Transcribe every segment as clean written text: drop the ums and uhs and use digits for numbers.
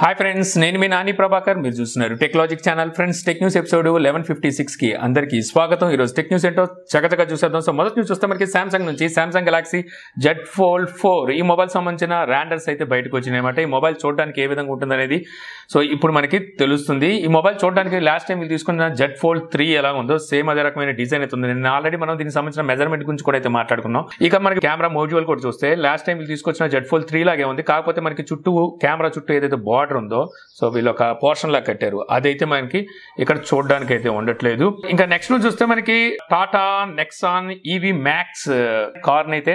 Hi friends, నేను మీ నాని ప్రభాకర్ మీరు చూస్తున్నారు technology channel friends tech news episode 1156 కి అందరికీ స్వాగతం. ఈ రోజు టెక్ న్యూస్ ఏంటో చకచక చూసేద్దాం. సో మొదటి న్యూస్ చూస్తే మనకి సామ్సంగ్ నుంచి సామ్సంగ్ గెలాక్సీ Z Fold 4 ఈ మొబైల్ సంబంధించిన ర్యాండర్స్ అయితే బయటకు వచ్చినాయన్నమాట. ఈ మొబైల్ చూడడానికి ఏ విధంగా ఉంటుందనేది సో ఇప్పుడు మనకి తెలుస్తుంది. ఈ మొబైల్ చూడడానికి లాస్ట్ టైం వీళ్ళు తీసుకున్న Z Fold 3 ఎలా ఉందో సేమ్ అదే రకమైన డిజైన్ అయితే ఉంది. నేను ఆల్రెడీ మనం దీనికి సంబంధించిన మెజర్మెంట్ గురించి కూడా అయితే మాట్లాడుకున్నాం. ఇక మనకి కెమెరా మోడ్యూల్ కూడా చూస్తే లాస్ట్ టైం వీళ్ళు తీసుకొచ్చిన Z Fold 3 లాగే ఉంది. కాకపోతే మనకి చుట్టూ కెమెరా చుట్టూ ఏదైతే బార్డర్ ఉందో సో వీళ్ళు ఒక పోర్షన్ లా కట్టారు. అదైతే మనకి ఇక్కడ చూడడానికి అయితే ఉండట్లేదు. ఇంకా నెక్స్ట్ నుంచి చూస్తే మనకి Tata Nexon EV Max car అయితే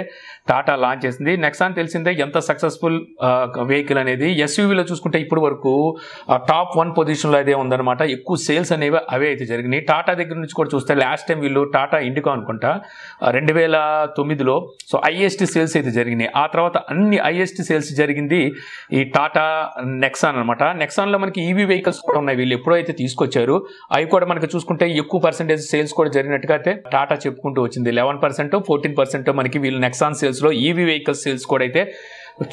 టాటా లాంచ్ చేసింది. నెక్సాన్ తెలిసిందే ఎంత సక్సెస్ఫుల్ వెహికల్ అనేది. ఎస్యూవీలో చూసుకుంటే ఇప్పుడు వరకు టాప్ 1 పొజిషన్ లో అయితే ఉందన్నమాట. ఎక్కువ సేల్స్ అనేవి అవే అయితే జరిగినాయి. టాటా దగ్గర నుంచి కూడా చూస్తే లాస్ట్ టైం వీళ్ళు టాటా ఇండికా అనుకుంటా 2009లో సో హైయెస్ట్ సేల్స్ అయితే జరిగినాయి. ఆ తర్వాత అన్ని హైయెస్ట్ సేల్స్ జరిగింది ఈ టాటా నెక్సాన్ అనమాట. నెక్సాన్ లో మనకి ఈవీ వెహికల్స్ కూడా ఉన్నాయి. వీళ్ళు ఎప్పుడైతే తీసుకొచ్చారు అవి కూడా మనకి చూసుకుంటే ఎక్కువ పర్సెంటేజ్ సేల్స్ కూడా జరిగినట్టుగా అయితే టాటా చెప్పుకుంటూ వచ్చింది. 11% 14% మనకి వీళ్ళు నెక్సాన్ సేల్స్ లో ఈవీ వెహికల్స్ సేల్స్ కూడా అయితే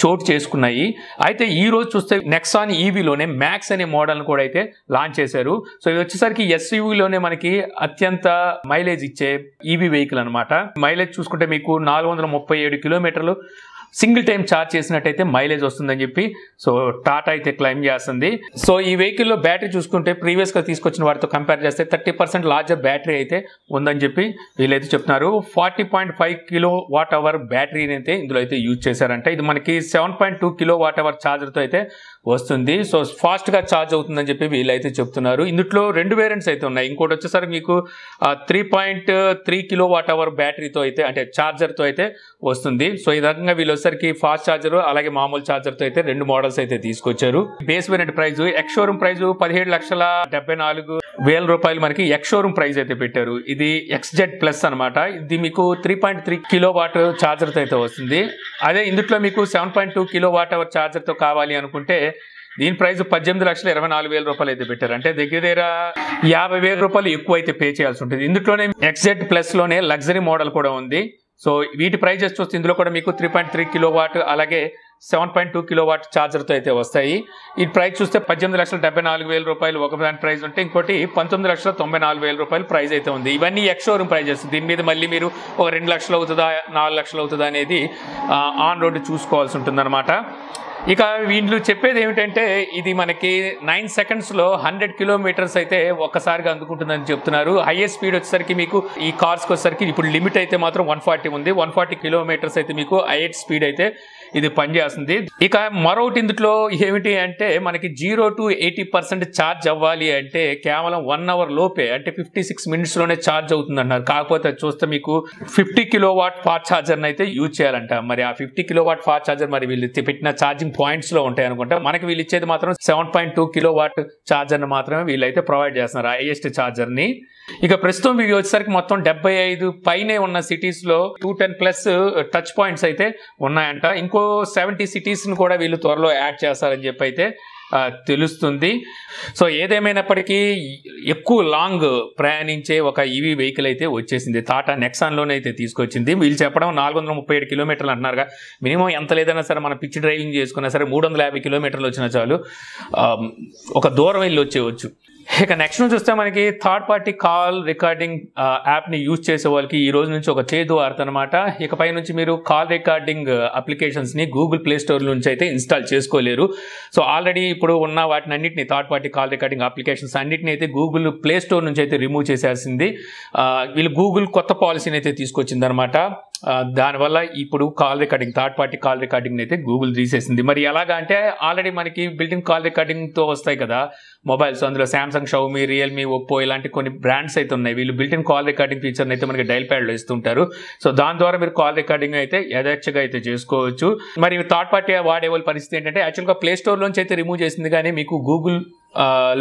చోటు చేసుకున్నాయి. అయితే ఈ రోజు చూస్తే నెక్సాన్ ఈవీలోనే మ్యాక్స్ అనే మోడల్ కూడా అయితే లాంచ్ చేశారు. సో ఇది వచ్చేసరికి ఎస్యూవీలోనే మనకి అత్యంత మైలేజ్ ఇచ్చే ఈవీ వెహికల్ అనమాట. మైలేజ్ చూసుకుంటే మీకు 437 కిలోమీటర్లు సింగిల్ టైం ఛార్జ్ చేసినట్టయితే మైలేజ్ వస్తుందని చెప్పి సో టాటా అయితే క్లెయిమ్ చేస్తుంది. సో ఈ వెహికల్లో బ్యాటరీ చూసుకుంటే ప్రీవియస్ గా తీసుకొచ్చిన వాటితో కంపేర్ చేస్తే 30% లార్జర్ బ్యాటరీ అయితే ఉందని చెప్పి వీళ్ళైతే చెప్తున్నారు. 40.5 kWh బ్యాటరీని అయితే ఇందులో అయితే యూజ్ చేశారంట. ఇది మనకి 7.2 kWh ఛార్జర్తో అయితే వస్తుంది. సో ఫాస్ట్ గా ఛార్జ్ అవుతుందని చెప్పి వీళ్ళైతే చెప్తున్నారు. ఇందులో 2 వేరియంట్స్ అయితే ఉన్నాయి. ఇంకోటి వచ్చేసరికి మీకు 3.3 kWh బ్యాటరీతో అయితే అంటే ఛార్జర్తో అయితే వస్తుంది. సో ఈ రకంగా వీళ్ళు వచ్చేసరికి ఫాస్ట్ ఛార్జర్ అలాగే మామూలు ఛార్జర్ తో అయితే 2 మోడల్స్ అయితే తీసుకొచ్చారు. Base variant price ex showroom price 17,74,000 రూపాయలు మనకి ఎక్స్ షోరూమ్ ప్రైస్ అయితే పెట్టారు. ఇది XZ ప్లస్ అనమాట. ఇది మీకు 3.3 kW ఛార్జర్ తో అయితే వస్తుంది. అదే ఇందులో మీకు 7.2 kWh ఛార్జర్ తో కావాలి అనుకుంటే దీని ప్రైస్ 18,24,000 రూపాయలు అయితే పెట్టారు. అంటే దగ్గర 50,000 రూపాయలు ఎక్కువ అయితే పే చేయాల్సి ఉంటుంది. ఇందులోనే XZ ప్లస్ లోనే లగ్జరీ మోడల్ కూడా ఉంది. సో వీటి ప్రైజెస్ చూస్తే ఇందులో కూడా మీకు 3.3 kW అలాగే 7.2 kW ఛార్జర్తో అయితే వస్తాయి. ఈ ప్రైస్ చూస్తే 18,74,000 రూపాయలు ఒక దాని ప్రైస్ ఉంటే ఇంకోటి 19,94,000 రూపాయలు ప్రైస్ అయితే ఉంది. ఇవన్నీ ఎక్స్ షోరూమ్ ప్రైజెస్. దీని మీద మళ్ళీ మీరు ఒక 2 లక్షలు అవుతుందా 4 లక్షలు అవుతుందా అనేది ఆన్ రోడ్ చూసుకోవాల్సి ఉంటుంది అనమాట. ఇక వీళ్ళు చెప్పేది ఏమిటంటే ఇది మనకి 9 సెకండ్స్లో 100 కిలోమీటర్స్ అయితే ఒక్కసారిగా అందుకుంటుందని చెప్తున్నారు. హైయెస్ట్ స్పీడ్ వచ్చేసరికి మీకు ఈ కార్స్కి వచ్చేసరికి ఇప్పుడు లిమిట్ అయితే మాత్రం 140 ఉంది. 140 కిలోమీటర్స్ అయితే మీకు హైయెస్ట్ స్పీడ్ అయితే ఇది పనిచేస్తుంది. ఇక మరొకటి ఇందులో ఏమిటి అంటే మనకి 0 to 80% ఛార్జ్ అవ్వాలి అంటే కేవలం 1 అవర్ లోపే అంటే 56 మినిట్స్ లోనే ఛార్జ్ అవుతుంది అన్నారు. కాకపోతే చూస్తే మీకు 50 kW ఫాస్ట్ ఛార్జర్ అయితే యూజ్ చేయాలంట. మరి ఆ 50 kW ఫాస్ట్ ఛార్జర్ మరి వీళ్ళు పెట్టిన ఛార్జింగ్ పాయింట్స్ లో ఉంటాయి అనుకుంటా. మనకి వీళ్ళు ఇచ్చేది మాత్రం 7.2 kW ఛార్జర్ మాత్రమే వీళ్ళైతే ప్రొవైడ్ చేస్తున్నారు హైయెస్ట్ ఛార్జర్ ని. ఇక ప్రస్తుతం వీళ్ళు వచ్చేసరికి మొత్తం 75 పైనే ఉన్న సిటీస్ లో 210+ టచ్ పాయింట్స్ అయితే ఉన్నాయంట. ఇంకో 70 సిటీస్ ని కూడా వీళ్ళు త్వరలో యాడ్ చేస్తారని చెప్పి అయితే తెలుస్తుంది. సో ఏదేమైనప్పటికీ ఎక్కువ లాంగ్ ప్రయాణించే ఒక ఈవీ వెహికల్ అయితే వచ్చేసింది. టాటా నెక్సాన్ లోనే అయితే తీసుకొచ్చింది. వీళ్ళు చెప్పడం 437 కిలోమీటర్లు అంటున్నారుగా. మినిమం ఎంత లేదన్నా సరే మనం పిచ్ డ్రైవింగ్ చేసుకున్నా సరే 350 కిలోమీటర్లు వచ్చినా చాలు ఒక దూరం వెళ్ళి వచ్చేవచ్చు. ఇక నెక్స్ట్ నుంచి చూస్తే మనకి థర్డ్ పార్టీ కాల్ రికార్డింగ్ యాప్ని యూజ్ చేసే వాళ్ళకి ఈ రోజు నుంచి ఒక చేదు వార్త అనమాట. ఇకపై నుంచి మీరు కాల్ రికార్డింగ్ అప్లికేషన్స్ని గూగుల్ ప్లే స్టోర్ నుంచి అయితే ఇన్స్టాల్ చేసుకోలేరు. సో ఆల్రెడీ ఇప్పుడు ఉన్న వాటిని అన్నింటినీ third party call recording applications అన్నింటినీ అయితే గూగుల్ ప్లే స్టోర్ నుంచి అయితే రిమూవ్ చేసేసింది. వీళ్ళు గూగుల్ కొత్త పాలసీని అయితే తీసుకొచ్చింది అనమాట. దానివల్ల ఇప్పుడు call recording third party call recording అయితే గూగుల్ తీసేసింది. మరి ఎలాగా అంటే ఆల్రెడీ మనకి బిల్టిన్ కాల్ రికార్డింగ్తో వస్తాయి కదా మొబైల్స్. అందులో సామ్సంగ్, షావమీ, రియల్మీ, ఒప్పో ఇలాంటి కొన్ని బ్రాండ్స్ అయితే ఉన్నాయి. వీళ్ళు బిల్టిన్ కాల్ రికార్డింగ్ ఫీచర్ని అయితే మనకి డైల్ ప్యాడ్లో ఇస్తుంటారు. సో దాని ద్వారా మీరు కాల్ రికార్డింగ్ అయితే యథేచ్ఛగా అయితే చేసుకోవచ్చు. మరి థర్డ్ పార్టీ వాడే వాళ్ళ పరిస్థితి ఏంటంటే యాక్చువల్గా ప్లే స్టోర్లోంచి అయితే రిమూవ్ చేసింది, కానీ మీకు గూగుల్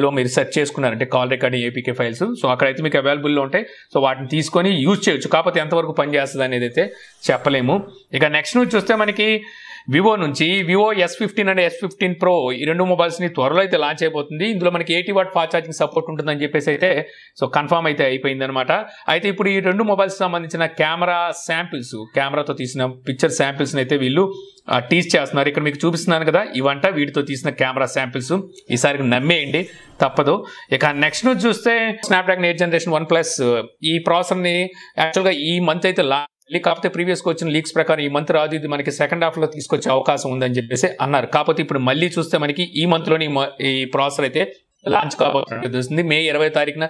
లో మీరు సెర్చ్ చేసుకున్నారంటే call recording APK files so అక్కడైతే మీకు అవైలబుల్లో ఉంటాయి. సో వాటిని తీసుకొని యూజ్ చేయొచ్చు. కాకపోతే ఎంతవరకు పనిచేస్తుంది అనేది అయితే చెప్పలేము. ఇక నెక్స్ట్ నుంచి చూస్తే మనకి వివో నుంచి Vivo S15 and S15 Pro ఈ రెండు మొబైల్స్ని త్వరలో అయితే లాంచ్ అయిపోతుంది. ఇందులో మనకి 80 వాట్ ఫాస్ట్ ఛార్జింగ్ సపోర్ట్ ఉంటుందని చెప్పేసి అయితే సో కన్ఫర్మ్ అయితే అయిపోయింది అనమాట. అయితే ఇప్పుడు ఈ రెండు మొబైల్స్ సంబంధించిన కెమెరాతో తీసిన పిక్చర్ శాంపిల్స్ని అయితే వీళ్ళు టీజ్ చేస్తున్నారు. ఇక్కడ మీకు చూపిస్తున్నాను కదా, ఇవంట వీటితో తీసిన కెమెరా శాంపిల్స్. ఈసారి నమ్మేయండి, తప్పదు. ఇక నెక్స్ట్ న్యూస్ చూస్తే స్నాప్డ్రాగన్ 8 జనరేషన్ 1+ ఈ ప్రాసెసర్ని యాక్చువల్గా ఈ మంత్ అయితే కాకపోతే ప్రీవియస్గా వచ్చిన లీక్స్ ప్రకారం ఈ మంత్ రాదు, ఇది మనకి సెకండ్ హాఫ్లో తీసుకొచ్చే అవకాశం ఉందని చెప్పేసి అన్నారు. కాకపోతే ఇప్పుడు మళ్ళీ చూస్తే మనకి ఈ మంత్లోని ఈ ప్రాసెసర్ అయితే లాంచ్ కాబోతున్నట్టు తెలుస్తుంది. మే 20 తారీఖున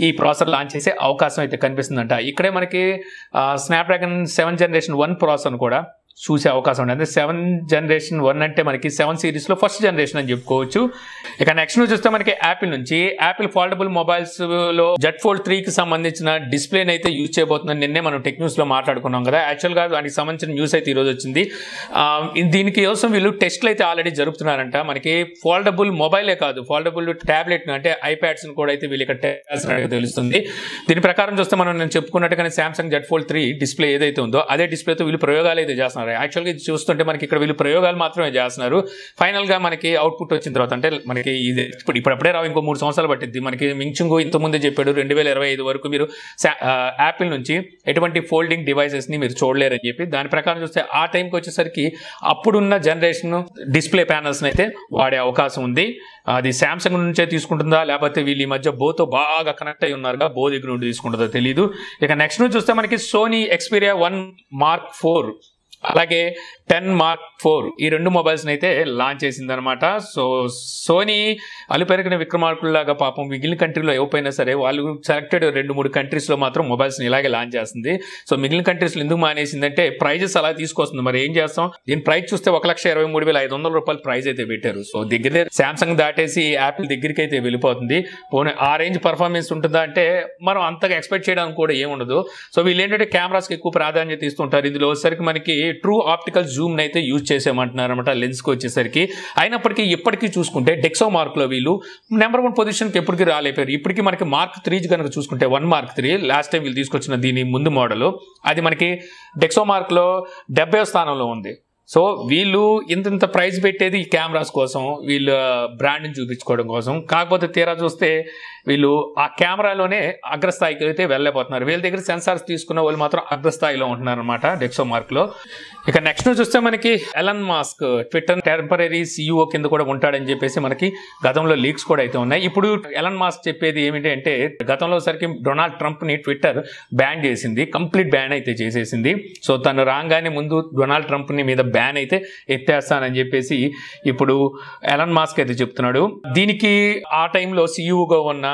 ఈ ప్రాసెసర్ లాంచ్ చేసే అవకాశం అయితే కనిపిస్తుందంట. ఇక్కడే మనకి స్నాప్డ్రాగన్ 7 జనరేషన్ 1 ప్రాసెసర్ కూడా చూసే అవకాశం ఉంది. అంటే 7 జనరేషన్ 1 అంటే మనకి 7 సిరీస్లో ఫస్ట్ జనరేషన్ అని చెప్పుకోవచ్చు. ఇక నెక్స్ట్ న్యూస్ చూస్తే మనకి యాపిల్ నుంచి యాపిల్ ఫోల్డబుల్ మొబైల్స్లో Z Fold 3కి సంబంధించిన డిస్ప్లేని అయితే యూజ్ చేయబోతుందని నిన్నే మనం టెక్న్యూస్లో మాట్లాడుకున్నాం కదా. యాక్చువల్గా దానికి సంబంధించిన న్యూస్ అయితే ఈరోజు వచ్చింది. దీనికి కోసం వీళ్ళు టెస్ట్లు అయితే ఆల్రెడీ జరుపుతున్నారంట. మనకి ఫోల్డబుల్ మొబైలే కాదు, ఫోల్డబుల్ ట్యాబ్లెట్ అంటే ఐప్యాడ్స్ని కూడా అయితే వీళ్ళు ఇక్కడ టెస్ట్ చేస్తున్నట్టు తెలుస్తుంది. దీని ప్రకారం చూస్తే నేను చెప్పుకున్నట్టుగానే సామ్సంగ్ Z Fold 3 డిస్ప్లే ఏదైతే ఉందో అదే డిస్ప్లేతో వీళ్ళు ప్రయోగాలు అయితే చేస్తున్నారు. యాక్చువల్గా ఇది చూస్తుంటే మనకి ఇక్కడ వీళ్ళు ప్రయోగాలు మాత్రమే చేస్తున్నారు. ఫైనల్గా మనకి అవుట్పుట్ వచ్చిన తర్వాత అంటే మనకి ఇది ఇప్పుడప్పుడే రావు, ఇంకో 3 సంవత్సరాలు పట్టింది. మనకి మించుంగు ఇంతకుముందే చెప్పాడు 2025 వరకు మీరు యాపిల్ నుంచి ఎటువంటి ఫోల్డింగ్ డివైసెస్ని మీరు చూడలేరని చెప్పి. దాని ప్రకారం చూస్తే ఆ టైంకి వచ్చేసరికి అప్పుడున్న జనరేషన్ డిస్ప్లే ప్యానల్స్ని అయితే వాడే అవకాశం ఉంది. అది శాంసంగ్ నుంచే తీసుకుంటుందా లేకపోతే వీళ్ళు ఈ మధ్య బోతో బాగా కనెక్ట్ అయి ఉన్నారుగా, బో దగ్గర నుండి తీసుకుంటుందో తెలియదు. ఇక నెక్స్ట్ నుంచి చూస్తే మనకి సోనీ Xperia 1 Mark 4 అలాగే 10 Mark 4 ఈ రెండు మొబైల్స్ని అయితే లాంచ్ చేసింది అనమాట. సో సోనీ అలుపెరిగిన విక్రమార్కుల్లాగా పాపం మిగిలిన కంట్రీలో ఇవ్వకపోయినా సరే వాళ్ళు సెలెక్టెడ్ 2-3 కంట్రీస్లో మాత్రం మొబైల్స్ని ఇలాగే లాంచ్ చేస్తుంది. సో మిగిలిన కంట్రీస్లో ఎందుకు మానేసిందంటే ప్రైజెస్ అలా తీసుకొస్తుంది. మరి ఏం చేస్తాం, దీని ప్రైస్ చూస్తే 1,23,500 రూపాయలు ప్రైస్ అయితే పెట్టారు. సో దగ్గర శాంసంగ్ దాటేసి యాపిల్ దగ్గరికి అయితే వెళ్ళిపోతుంది. పోనీ ఆ రేంజ్ పర్ఫార్మెన్స్ ఉంటుందా అంటే మనం అంతగా ఎక్స్పెక్ట్ చేయడానికి కూడా ఏముండదు. సో వీళ్ళు ఏంటంటే కెమెరాస్కి ఎక్కువ ప్రాధాన్యత ఇస్తుంటారు. ఇందులో వచ్చేసరికి మనకి ట్రూ ఆప్టికల్ జూమ్ అయితే యూజ్ చేసేయమంటున్నారు అనమాట లెన్స్కి వచ్చేసరికి. అయినప్పటికీ ఇప్పటికీ చూసుకుంటే డెక్సో మార్క్లో వీళ్ళు నెంబర్ 1 పొజిషన్కి ఎప్పటికీ రాలేపారు. ఇప్పటికీ మనకి Mark 3 కనుక చూసుకుంటే 1 Mark 3 లాస్ట్ టైం వీళ్ళు తీసుకొచ్చిన దీని ముందు మోడల్ అది మనకి డెక్సో మార్క్లో 70వ స్థానంలో ఉంది. సో వీళ్ళు ఇంత ప్రైస్ పెట్టేది ఈ కెమెరాస్ కోసం, వీళ్ళ బ్రాండ్ని చూపించుకోవడం కోసం. కాకపోతే తీరా చూస్తే వీళ్ళు ఆ కెమెరాలోనే అగ్రస్థాయికి అయితే వెళ్ళలేకపోతున్నారు. వీళ్ళ దగ్గర సెన్సార్స్ తీసుకున్న వాళ్ళు మాత్రం అగ్రస్థాయిలో ఉంటున్నారు అనమాట డెక్సో మార్క్లో. ఇక నెక్స్ట్ చూస్తే మనకి Elon Musk Twitter temporary CEO కింద కూడా ఉంటాడని చెప్పేసి మనకి గతంలో లీక్స్ కూడా అయితే ఉన్నాయి. ఇప్పుడు ఎలన్ మాస్క్ చెప్పేది ఏమిటి అంటే గతంలో సరికి డొనాల్డ్ ట్రంప్ని ట్విట్టర్ బ్యాన్ చేసింది, కంప్లీట్ బ్యాన్ అయితే చేసేసింది. సో తను రాగానే ముందు డొనాల్డ్ ట్రంప్ని మీద బ్యాన్ అయితే ఎత్తేస్తానని చెప్పేసి ఇప్పుడు ఎలన్ మాస్క్ అయితే చెప్తున్నాడు. దీనికి ఆ టైంలో CEOగా ఉన్న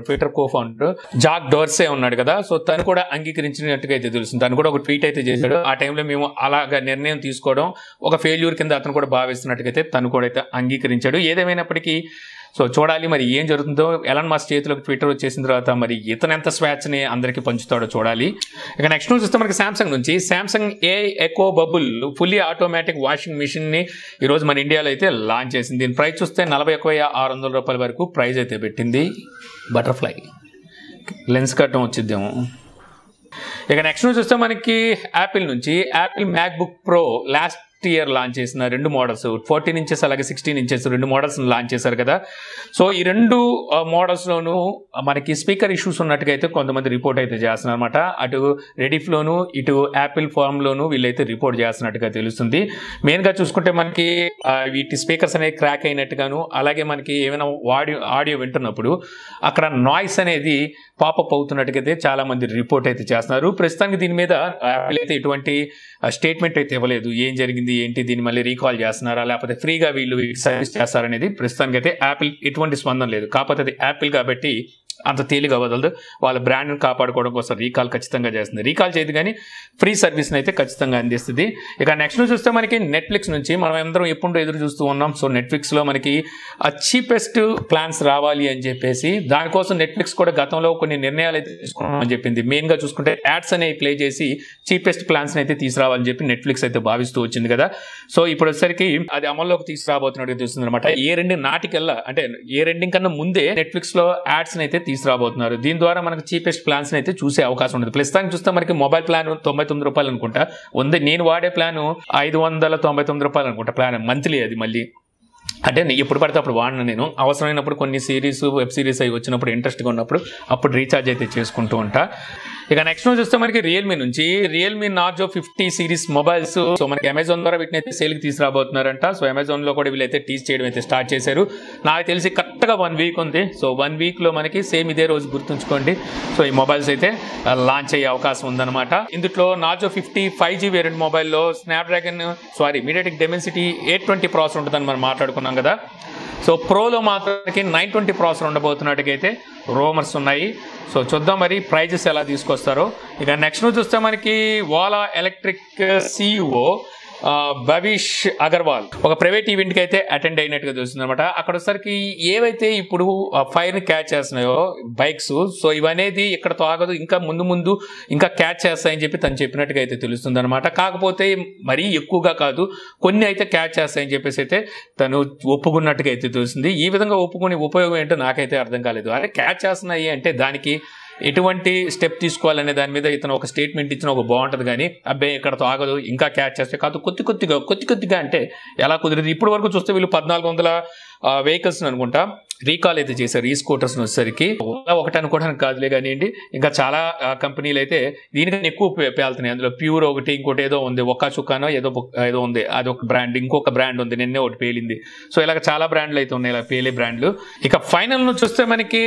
ట్విట్టర్ కోఫౌండర్ జాక్ డోర్సే ఉన్నాడు కదా, సో తను కూడా అంగీకరించినట్టుగా అయితే తెలుస్తుంది. తను కూడా ఒక ట్వీట్ అయితే చేశాడు. ఆ టైంలో మేము అలాగా నిర్ణయం తీసుకోవడం ఒక ఫెయిల్యూర్ కింద అతను కూడా భావిస్తున్నట్టుగైతే తను కూడా అయితే అంగీకరించాడు. ఏదేమైనప్పటికీ సో చూడాలి మరి ఏం జరుగుతుందో. ఎలన్ మాస్క్ చేతిలోకి ట్విట్టర్ వచ్చేసిన తర్వాత మరి ఇతను ఎంత స్వాచ్ని అందరికీ పంచుతాడో చూడాలి. ఇక నెక్స్ట్ న్యూస్ చూస్తే మనకి సామ్సంగ్ నుంచి Samsung AI eco bubble fully automatic washing మిషన్ని ఈరోజు మన ఇండియాలో అయితే లాంచ్ చేసింది. దీని ప్రైస్ చూస్తే 41,600 రూపాయల వరకు ప్రైస్ అయితే పెట్టింది. బటర్ఫ్లై లెన్స్ కట్టం వచ్చిద్దేమో. ఇక నెక్స్ట్ న్యూస్ చూస్తే మనకి యాపిల్ నుంచి Apple MacBook pro last year launch చేసిన 2 మోడల్స్ 14 ఇంచెస్ అలాగే 16 ఇంచెస్ 2 మోడల్స్ లాంచ్ చేశారు కదా. సో ఈ 2 మోడల్స్లోనూ మనకి స్పీకర్ ఇష్యూస్ ఉన్నట్టుగా అయితే కొంతమంది రిపోర్ట్ అయితే చేస్తున్నారు అనమాట. అటు రెడిఫ్లోను ఇటు యాపిల్ ఫార్మ్లోను వీళ్ళైతే రిపోర్ట్ చేస్తున్నట్టుగా తెలుస్తుంది. మెయిన్గా చూసుకుంటే మనకి వీటి స్పీకర్స్ అనేవి క్రాక్ అయినట్టుగాను, అలాగే మనకి ఏమైనా ఆడియో వింటున్నప్పుడు అక్కడ నాయిస్ అనేది పాపప్ అవుతున్నట్టుగా అయితే చాలామంది రిపోర్ట్ అయితే చేస్తున్నారు. ప్రస్తుతానికి దీని మీద యాపిల్ అయితే ఎటువంటి స్టేట్మెంట్ అయితే ఇవ్వలేదు. ఏం జరిగింది ఏంటి, దీన్ని మళ్ళీ రీకాల్ చేస్తున్నారా లేకపోతే ఫ్రీగా వీళ్ళు సర్వీస్ చేస్తారనేది ప్రస్తుతానికి అయితే యాపిల్ ఎటువంటి స్పందన లేదు. కాకపోతే అది యాపిల్ కాబట్టి అంత తేలిగా వదలదు. వాళ్ళ బ్రాండ్ని కాపాడుకోవడం కోసం రీకాల్ ఖచ్చితంగా చేస్తుంది. రీకాల్ చేయదు కానీ ఫ్రీ సర్వీస్ని అయితే ఖచ్చితంగా అందిస్తుంది. ఇక నెక్స్ట్ చూస్తే మనకి నెట్ఫ్లిక్స్ నుంచి మనం అందరం ఎప్పుడు ఎదురు చూస్తూ ఉన్నాం. సో నెట్ఫ్లిక్స్లో మనకి చీపెస్ట్ ప్లాన్స్ రావాలి అని చెప్పేసి దానికోసం నెట్ఫ్లిక్స్ కూడా గతంలో కొన్ని నిర్ణయాలు అయితే తీసుకున్నామని చెప్పింది. మెయిన్గా చూసుకుంటే యాడ్స్ అనేవి ప్లే చేసి చీపెస్ట్ ప్లాన్స్ని అయితే తీసుకురావాలని చెప్పి నెట్ఫ్లిక్స్ అయితే భావిస్తూ వచ్చింది కదా. సో ఇప్పుడు వచ్చేసరికి అది అమల్లోకి తీసుకురాబోతున్నట్టు తెలుస్తుంది అనమాట. ఏ రెండు నాటికల్లా అంటే ఏ రెండింగ్ కన్నా ముందే నెట్ఫ్లిక్స్ లో యాడ్స్ అయితే తీసుకురాబోతున్నారు. దీని ద్వారా మనకు చీపెస్ట్ ప్లాన్స్ అయితే చూసే అవకాశం ఉంటుంది. ప్రస్తుతానికి చూస్తే మనకి మొబైల్ ప్లాన్ 99 రూపాయలు అనుకుంటా ఉంది. నేను వాడే ప్లాన్ 599 రూపాయలు అనుకుంటా ప్లాన్ మంత్లీ. అది మళ్ళీ అంటే ఎప్పుడు పడితే అప్పుడు వాడిన నేను అవసరమైనప్పుడు కొన్ని సిరీస్ వెబ్ సిరీస్ అవి వచ్చినప్పుడు ఇంట్రెస్ట్గా ఉన్నప్పుడు అప్పుడు రీఛార్జ్ అయితే చేసుకుంటూ ఉంటా. ఇక నెక్స్ట్ చూస్తే మనకి రియల్మీ నుంచి Realme Narzo 50 series mobiles so మనకి అమెజాన్ ద్వారా వీటిని అయితే సేల్కి తీసుకురాబోతున్నారంట. సో అమెజాన్ లో కూడా వీళ్ళైతే టీజ్ చేయడం అయితే స్టార్ట్ చేశారు. నాకు తెలిసి కరెక్ట్గా 1 వీక్ ఉంది. సో 1 వీక్లో మనకి సేమ్ ఇదే రోజు గుర్తుంచుకోండి. సో ఈ మొబైల్స్ అయితే లాంచ్ అయ్యే అవకాశం ఉందన్నమాట. ఇందులో నార్జో 50 5G వేరియంట్ మొబైల్లో మీడియాటెక్ డెమెన్సిటీ 820 ప్రాసెసర్ ఉంటుందని మనం మాట్లాడుకున్నాం కదా. సో ప్రోలో మాత్రానికి 920 ప్రాసెసర్ ఉండబోతున్నట్టుగా అయితే రూమర్స్ ఉన్నాయి. సో చూద్దాం మరి ప్రైజెస్ ఎలా తీసుకొస్తారో. ఇక నెక్స్ట్ చూస్తే మనకి ఓలా ఎలక్ట్రిక్ CEO భవిష్ అగర్వాల్ ఒక ప్రైవేట్ ఈవెంట్కి అయితే అటెండ్ అయినట్టుగా తెలుస్తుంది అనమాట. అక్కడ వచ్చరికి ఏవైతే ఇప్పుడు ఫైర్ని క్యాచ్ చేస్తున్నాయో బైక్స్ సో ఇవనేది ఇక్కడతో ఆగదు, ఇంకా ముందు ఇంకా క్యాచ్ చేస్తాయని చెప్పి తను చెప్పినట్టుగా అయితే తెలుస్తుంది అనమాట. కాకపోతే మరీ ఎక్కువగా కాదు, కొన్ని అయితే క్యాచ్ చేస్తాయని చెప్పేసి అయితే తను ఒప్పుకున్నట్టుగా అయితే తెలుస్తుంది. ఈ విధంగా ఒప్పుకునే ఉపయోగం ఏంటో నాకైతే అర్థం కాలేదు. అంటే క్యాచ్ చేస్తున్నాయి అంటే దానికి ఎటువంటి స్టెప్ తీసుకోవాలనే దాని మీద ఇతను ఒక స్టేట్మెంట్ ఇచ్చిన ఒక బాగుంటుంది. కానీ అబ్బాయి ఇక్కడతో ఆగదు, ఇంకా క్యాచ్ చేస్తే కాదు కొద్దిగా అంటే ఎలా కుదిరింది. ఇప్పటి వరకు చూస్తే వీళ్ళు 1400 వెహికల్స్ అనుకుంటా రీకాల్ అయితే చేశారు. ఈ స్కూటర్స్ వచ్చేసరికి ఒకటి అనుకోవడానికి కాదులే కానివ్వండి, ఇంకా చాలా కంపెనీలు అయితే దీనికన్నా ఎక్కువ పేలుతున్నాయి. అందులో ప్యూర్ ఒకటి, ఇంకోటి ఏదో ఉంది, ఒక్క చుక్కానో ఏదో ఉంది, అది ఒక బ్రాండ్, ఇంకొక బ్రాండ్ ఉంది, నిన్నే ఒకటి పేలింది. సో ఇలాగ చాలా బ్రాండ్లు అయితే ఉన్నాయి, ఇలా పేలే బ్రాండ్లు. ఇక ఫైనల్ నుంచి చూస్తే మనకి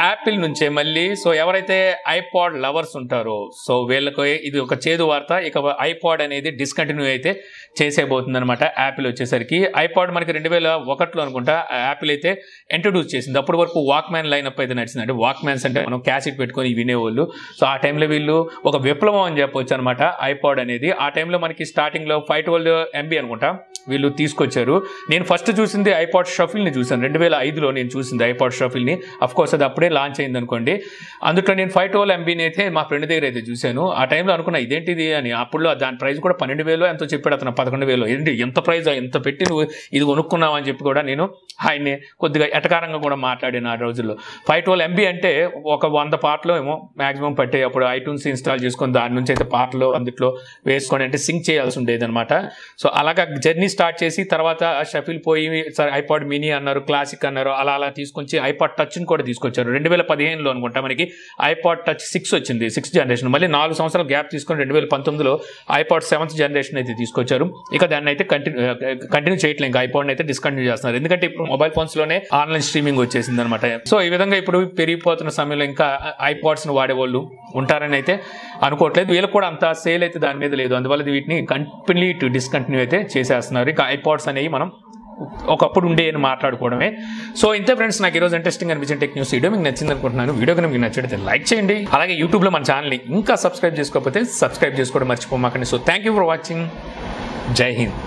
యాపిల్ నుంచే మళ్ళీ సో ఎవరైతే ఐపాడ్ లవర్స్ ఉంటారో సో వీళ్ళకి ఇది ఒక చేదు వార్త. ఇక ఐపాడ్ అనేది డిస్కంటిన్యూ అయితే చేసేయబోతుంది అనమాట. యాపిల్ వచ్చేసరికి ఐపాడ్ మనకి 2001లో అనుకుంటా యాపిల్ అయితే ఇంట్రొడ్యూస్ చేసింది. అప్పటి వరకు వాక్మ్యాన్ లైనప్ అయితే నడిచింది. అంటే వాక్మ్యాన్స్ అంటే మనం క్యాసెట్ పెట్టుకొని వినేవాళ్ళు. సో ఆ టైంలో వీళ్ళు ఒక విప్లవం అని చెప్పొచ్చు అనమాట ఐపాడ్ అనేది. ఆ టైంలో మనకి స్టార్టింగ్లో 512 MB అనుకుంటా వీళ్ళు తీసుకొచ్చారు. నేను ఫస్ట్ చూసింది ఐపాడ్ షఫిల్ని చూసాను. 2005లో నేను చూసింది ఐపాడ్ షఫిల్ని. అఫ్కోర్స్ అది అప్పుడే లాంచ్ అయింది అనుకోండి. అందులో నేను 512 MBని అయితే మా ఫ్రెండ్ దగ్గర అయితే చూశాను. ఆ టైంలో అనుకున్నా ఇదేంటిది అని. అప్పుడు దాని ప్రైస్ కూడా 12,000 ఎంతో చెప్పాడు అతను. 11,000 ఏంటి ఎంత ప్రైజ్, ఎంత పెట్టి నువ్వు ఇది కొనుక్కున్నావు అని చెప్పి కూడా నేను ఆయన్ని కొద్దిగా ఎటకారంగా కూడా మాట్లాడాను ఆ రోజుల్లో. 512 MB అంటే ఒక 100 పాటలు ఏమో మాక్సిమం పట్టే. అప్పుడు ఐట్యూన్స్ ఇన్స్టాల్ చేసుకొని దాని నుంచి అయితే పాటలు అందులో వేసుకొని అంటే సింక్ చేయాల్సి ఉండేది అనమాట. సో అలాగా జర్నీ స్టార్ట్ చేసి తర్వాత షఫిల్ పోయి సరే ఐపాడ్ మినీ అన్నారు, క్లాసిక్ అన్నారు, అలా తీసుకొచ్చి ఐపాడ్ టచ్ని కూడా తీసుకొచ్చారు. 2015లో అనుకుంటా మనకి ఐపాడ్ టచ్ 6 వచ్చింది, 6th జనరేషన్. మళ్ళీ 4 సంవత్సరాలు గ్యాప్ తీసుకొని 2019లో ఐపాడ్ 7th జనరేషన్ అయితే తీసుకొచ్చారు. ఇక దాన్ని అయితే కంటిన్యూ చేయట్లేదు, ఇంకా ఐపాడ్ని అయితే డిస్కంటిన్యూ చేస్తున్నారు. ఎందుకంటే ఇప్పుడు మొబైల్ ఫోన్స్ లోనే ఆన్లైన్ స్ట్రీమింగ్ వచ్చేసింది అనమాట. సో ఈ విధంగా ఇప్పుడు పెరిగిపోతున్న సమయంలో ఇంకా ఐపాడ్స్ని వాడేవాళ్ళు ఉంటారని అయితే అనుకోవట్లేదు. వీళ్ళకి కూడా అంత సేల్ అయితే దాని మీద లేదు. అందువల్ల వీటిని కంప్లీట్ డిస్కంటిన్యూ అయితే చేసేస్తున్నారు. ఇక ఐపాడ్స్ అనేవి మనం ఒకప్పుడు ఉండే అని మాట్లాడుకోవడమే. సో ఇంతే ఫ్రెండ్స్, నాకు ఈరోజు ఇంట్రెస్టింగ్ అనిపించిన టెక్ న్యూస్ వీడియో మీకు నచ్చింది అనుకుంటున్నాను. వీడియో కనుక మీకు నచ్చితే లైక్ చేయండి. అలాగే యూట్యూబ్లో మన ఛానల్ని ఇంకా సబ్స్క్రైబ్ చేసుకోకపోతే సబ్స్క్రైబ్ చేసుకోవడం మర్చిపోమాకండి. So thank you for watching. జై హింద్.